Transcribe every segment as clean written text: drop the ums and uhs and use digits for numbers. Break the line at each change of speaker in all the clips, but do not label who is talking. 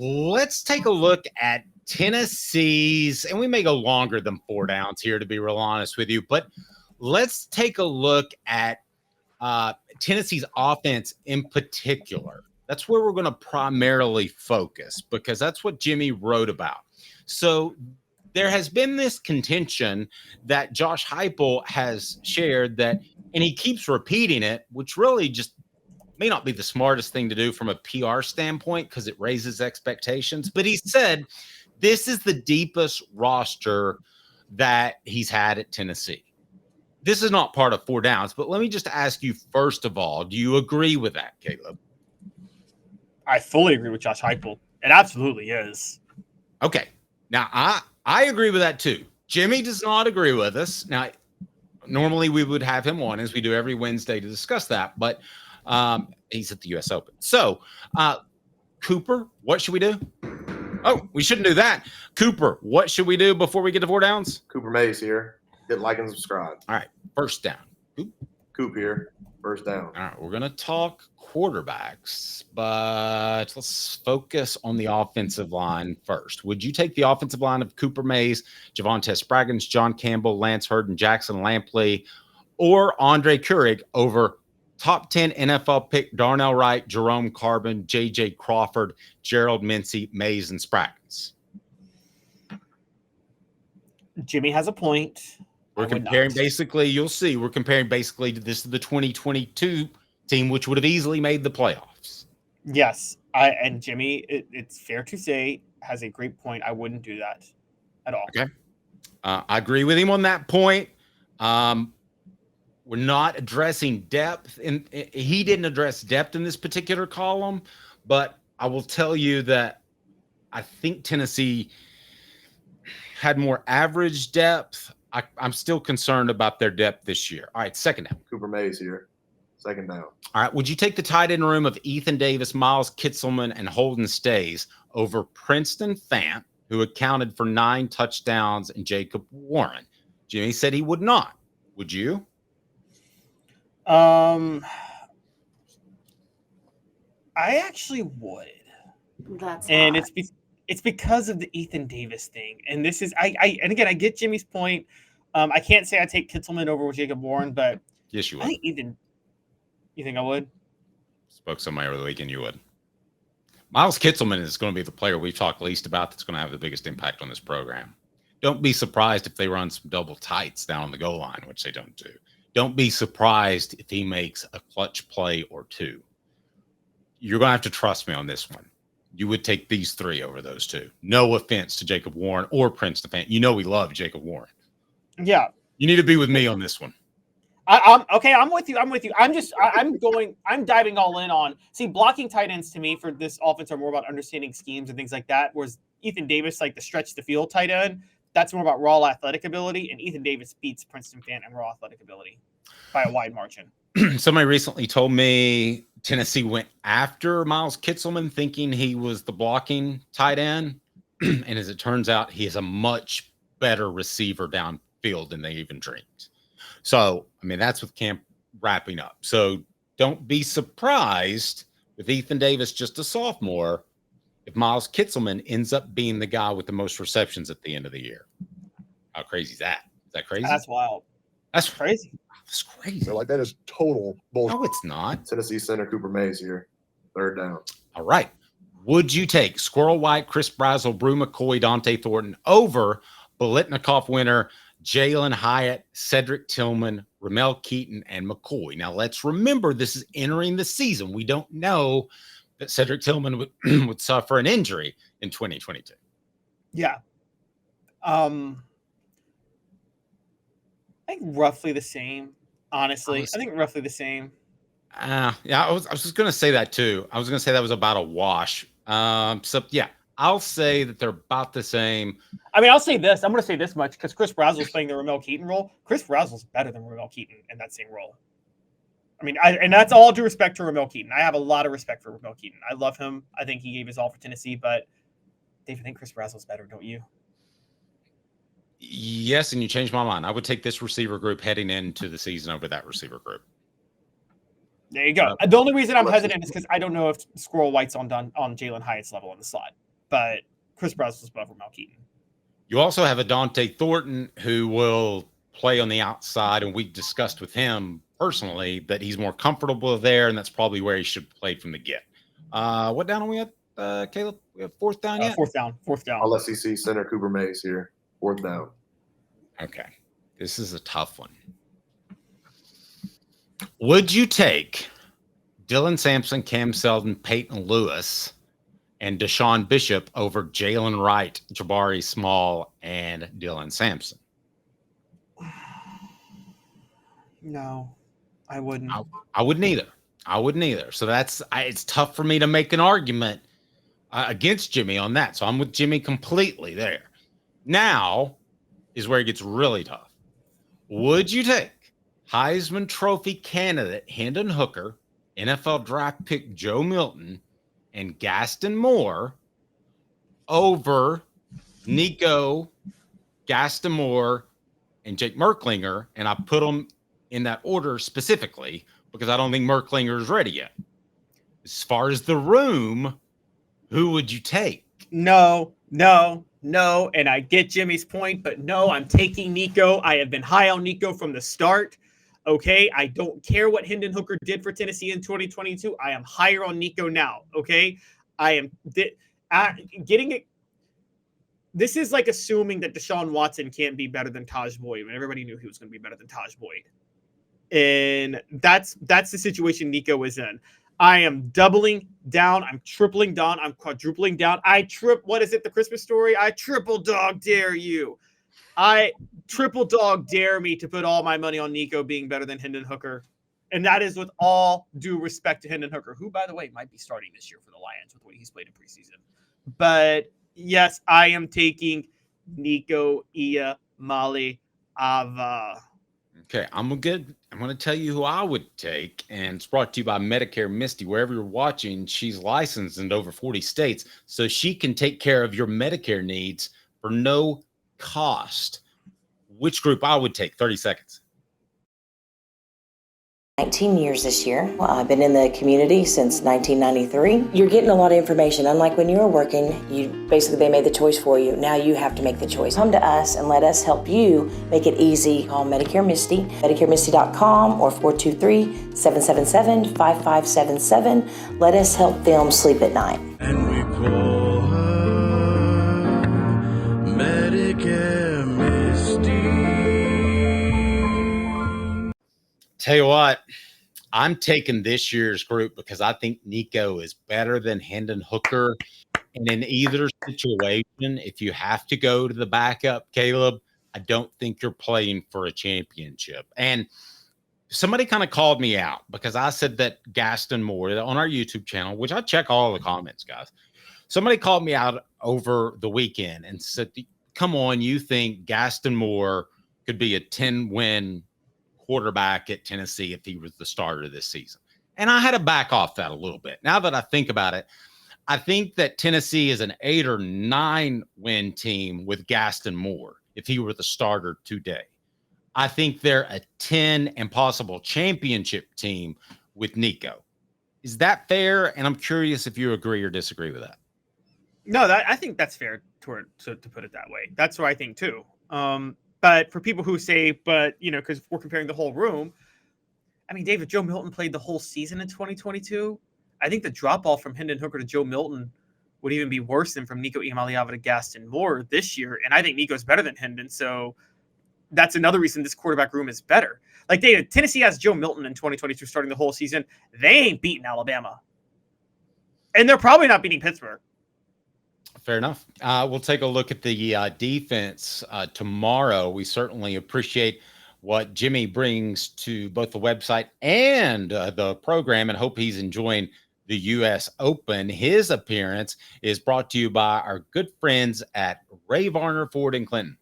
let's take a look at Tennessee's, and we may go longer than 4 downs here, to be real honest with you, but let's take a look at Tennessee's offense in particular. That's where we're going to primarily focus because that's what Jimmy wrote about. So there has been this contention that Josh Heupel has shared that, and he keeps repeating it, which really just may not be the smartest thing to do from a PR standpoint because it raises expectations. But he said this is the deepest roster that he's had at Tennessee. This is not part of 4 downs, but let me just ask you, first of all, do you agree with that, Caleb?
I fully agree with Josh Heupel. It absolutely is.
Okay. Now, I agree with that too. Jimmy does not agree with us. Now, normally we would have him on, as we do every Wednesday, to discuss that, but he's at the U.S. Open. So, Cooper, what should we do? Oh, we shouldn't do that. Cooper, what should we do before we get to 4 downs?
Cooper Mays here. Hit like and subscribe.
All right, first down.
Coop here. First down.
All right, we're going to talk quarterbacks, but let's focus on the offensive line first. Would you take the offensive line of Cooper Mays, Javonte Spraggins, John Campbell, Lance Hurd, Jackson Lampley, or Andre Keurig over top 10 NFL pick Darnell Wright, Jerome Carbon, J.J. Crawford, Gerald Mincey, Mays, and Spraggins?
Jimmy has a point.
We're comparing basically, you'll see, we're comparing basically to this, the 2022 team, which would have easily made the playoffs.
Yes. And Jimmy, it's fair to say, has a great point. I wouldn't do that at all.
Okay. I agree with him on that point. We're not addressing depth, and he didn't address depth in this particular column, but I will tell you that I think Tennessee had more average depth. I'm still concerned about their depth this year. All right, second down.
Cooper Mays here. Second down.
All right, would you take the tight end room of Ethan Davis, Miles Kitselman, and Holden Stays over Princeton Fant, who accounted for 9 touchdowns, and Jacob Warren? Jimmy said he would not. Would you?
I actually would. It's because of the Ethan Davis thing, and this is and again I get Jimmy's point. I can't say I take Kitselman over Jacob Warren, but
yes, you would.
I think Ethan. You think I would?
Spoke somebody over the weekend. You would. Miles Kitselman is going to be the player we've talked least about that's going to have the biggest impact on this program. Don't be surprised if they run some double tights down on the goal line, which they don't do. Don't be surprised if he makes a clutch play or two. You're going to have to trust me on this one. You would take these 3 over those 2. No offense to Jacob Warren or Princeton Fant. You know we love Jacob Warren.
Yeah.
You need to be with me on this one.
I'm okay. I'm with you. I'm diving all in on blocking tight ends to me for this offense are more about understanding schemes and things like that. Whereas Ethan Davis, like the stretch the field tight end, that's more about raw athletic ability. And Ethan Davis beats Princeton Fant in raw athletic ability by a wide margin.
Somebody recently told me Tennessee went after Miles Kitselman thinking he was the blocking tight end. And as it turns out, he is a much better receiver downfield than they even dreamed. So, I mean, that's with camp wrapping up. So don't be surprised with Ethan Davis, just a sophomore, if Miles Kitselman ends up being the guy with the most receptions at the end of the year. How crazy is that? Is that crazy?
That's wild.
That's
crazy.
That's crazy.
So, that is total bullshit.
No, it's not.
Tennessee center Cooper Mays here. Third down.
All right. Would you take Squirrel White, Chris Brazzell, Brew McCoy, Dante Thornton over Biletnikoff winner Jalen Hyatt, Cedric Tillman, Ramel Keaton, and McCoy? Now, let's remember this is entering the season. We don't know that Cedric Tillman would suffer an injury in 2022.
Yeah. I think roughly the same, honestly. I think roughly the same.
Yeah, I was just going to say that too. I was going to say that was about a wash. So, yeah. I'll say that they're about the same.
I mean, I'll say this. I'm going to say this much because Chris Brazzell's playing the Ramel Keaton role. Chris Brazzell's better than Ramel Keaton in that same role. I mean, and that's all due respect to Ramel Keaton. I have a lot of respect for Ramel Keaton. I love him. I think he gave his all for Tennessee. But, Dave, I think Chris Brazzell's better, don't you?
Yes, and you changed my mind. I would take this receiver group heading into the season over that receiver group.
There you go. The only reason I'm hesitant is because I don't know if Squirrel White's on Jalen Hyatt's level in the slot. but Chris Brazos above Ramel Keaton.
You also have a Dante Thornton who will play on the outside, and we discussed with him personally that he's more comfortable there, and that's probably where he should play from the get. What down are we at, Caleb? We have fourth down yet?
Fourth down.
All SEC center Cooper Mays here. Fourth down.
Okay. This is a tough one. Would you take Dylan Sampson, Cam Selden, Peyton Lewis, and Deshaun Bishop over Jalen Wright, Jabari Small, and Dylan Sampson?
No, I wouldn't.
I wouldn't either. I wouldn't either. So it's tough for me to make an argument against Jimmy on that. So I'm with Jimmy completely there. Now is where it gets really tough. Would you take Heisman Trophy candidate Hendon Hooker, NFL draft pick Joe Milton, and Gaston Moore over Nico, Gaston Moore, and Jake Merklinger? And I put them in that order specifically because I don't think Merklinger is ready yet. As far as the room, who would you take?
No. And I get Jimmy's point, but no, I'm taking Nico. I have been high on Nico from the start. Okay, I don't care what Hendon Hooker did for Tennessee in 2022. I am higher on Nico now. Okay, I am getting it. This is like assuming that Deshaun Watson can't be better than Taj Boyd when everybody knew he was going to be better than Taj Boyd, and that's the situation Nico is in. I am doubling down. I'm tripling down. I'm quadrupling down. What is it? The Christmas story? I triple dog dare you. I triple dog dare me to put all my money on Nico being better than Hendon Hooker. And that is with all due respect to Hendon Hooker, who, by the way, might be starting this year for the Lions with what he's played in preseason. But yes, I am taking Nico Iamaleava.
Okay, I'm going to tell you who I would take, and it's brought to you by Medicare Misty. Wherever you're watching, she's licensed in over 40 states, so she can take care of your Medicare needs for no cost. Which group I would take? 30 seconds.
19 years this year. Well, I've been in the community since 1993. You're getting a lot of information. Unlike when you were working, they made the choice for you. Now you have to make the choice. Come to us and let us help you make it easy. Call Medicare Misty, MedicareMisty.com or 423-777-5577. Let us help them sleep at night.
And we call her Medicare Misty.
Tell you what, I'm taking this year's group because I think Nico is better than Hendon Hooker. And in either situation, if you have to go to the backup, Caleb, I don't think you're playing for a championship. And somebody kind of called me out because I said that Gaston Moore on our YouTube channel, which I check all the comments, guys. Somebody called me out over the weekend and said, come on, you think Gaston Moore could be a 10-win quarterback at Tennessee if he was the starter this season? And I had to back off that a little bit. Now that I think about it, I think that Tennessee is an 8 or 9 win team with Gaston Moore if he were the starter today. I think they're a 10 and possible championship team with Nico. Is that fair? And I'm curious if you agree or disagree with that.
No, I think that's fair to put it that way. That's what I think too. But for people who say, because we're comparing the whole room, I mean, David, Joe Milton played the whole season in 2022. I think the drop off from Hendon Hooker to Joe Milton would even be worse than from Nico Iamaleava to Gaston Moore this year. And I think Nico's better than Hendon. So that's another reason this quarterback room is better. Like, David, Tennessee has Joe Milton in 2022 starting the whole season. They ain't beating Alabama. And they're probably not beating Pittsburgh.
Fair enough. We'll take a look at the defense tomorrow. We certainly appreciate what Jimmy brings to both the website and the program, and hope he's enjoying the U.S. Open. His appearance is brought to you by our good friends at Ray Varner Ford in Clinton.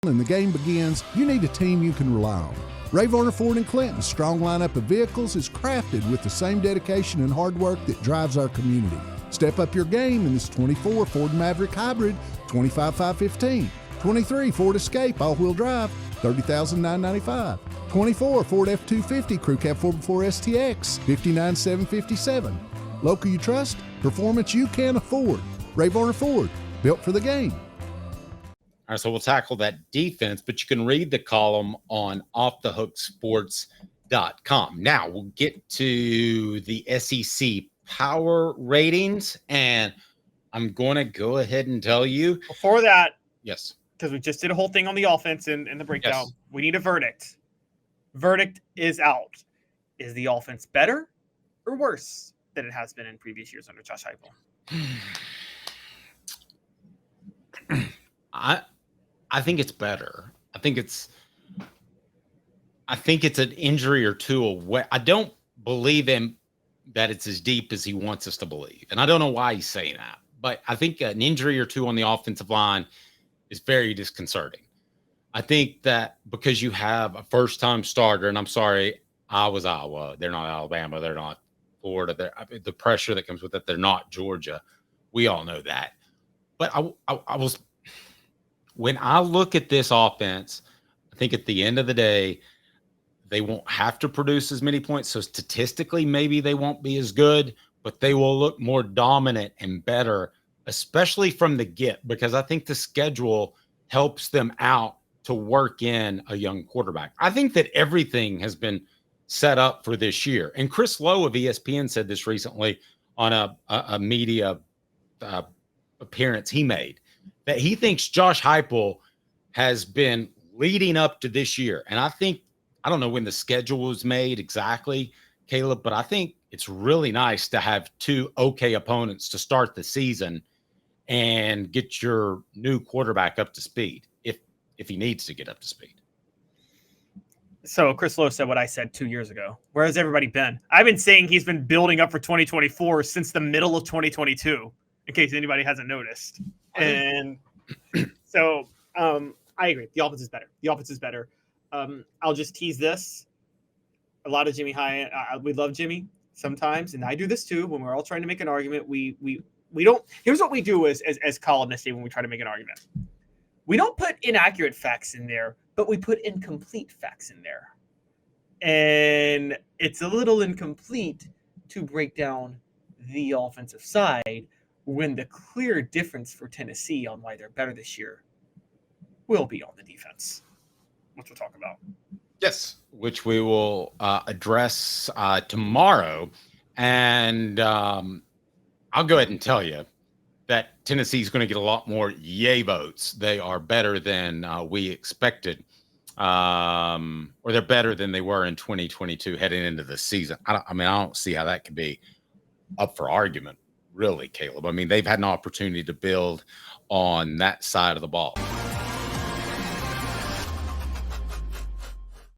When the game begins, you need a team you can rely on. Ray Varner Ford in Clinton's strong lineup of vehicles is crafted with the same dedication and hard work that drives our community. Step up your game in this 24 Ford Maverick Hybrid, $25,515. 23 Ford Escape all-wheel drive, $30,995. 24 Ford F-250 Crew Cab 4x4 STX, $59,757. Local you trust, performance you can afford. Ray Varner Ford, built for the game.
All right, so we'll tackle that defense, but you can read the column on offthehooksports.com. Now we'll get to the SEC power ratings, and I'm going to go ahead and tell you.
Before that,
Yes.
because we just did a whole thing on the offense and the breakdown,
Yes.
we need a verdict. Verdict is out. Is the offense better or worse than it has been in previous years under Josh Heupel?
I think it's better. I think it's an injury or two away. I don't believe him that it's as deep as he wants us to believe. And I don't know why he's saying that, but I think an injury or two on the offensive line is very disconcerting. I think that because you have a first-time starter, and I'm sorry, I was Iowa. They're not Alabama. They're not Florida. The pressure that comes with it, they're not Georgia. We all know that. But when I look at this offense, I think at the end of the day, they won't have to produce as many points. So statistically, maybe they won't be as good, but they will look more dominant and better, especially from the get, because I think the schedule helps them out to work in a young quarterback. I think that everything has been set up for this year. And Chris Lowe of ESPN said this recently on a media appearance he made, that he thinks Josh Heupel has been leading up to this year. And I don't know when the schedule was made exactly, Caleb, but I think it's really nice to have two okay opponents to start the season and get your new quarterback up to speed if he needs to get up to speed.
So Chris Lowe said what I said 2 years ago. Where has everybody been? I've been saying he's been building up for 2024 since the middle of 2022, in case anybody hasn't noticed. And so I agree. The offense is better. I'll just tease this. A lot of Jimmy Hyatt. We love Jimmy sometimes, and I do this too. When we're all trying to make an argument, we don't. Here's what we do as columnists when we try to make an argument. We don't put inaccurate facts in there, but we put incomplete facts in there. And it's a little incomplete to break down the offensive side when the clear difference for Tennessee on why they're better this year will be on the defense, which we'll talk about.
Yes, which we will address tomorrow. And I'll go ahead and tell you that Tennessee is going to get a lot more yay votes. They are better than we expected, or they're better than they were in 2022 heading into the season. I don't see how that could be up for argument, really, Caleb. I mean, they've had an opportunity to build on that side of the ball.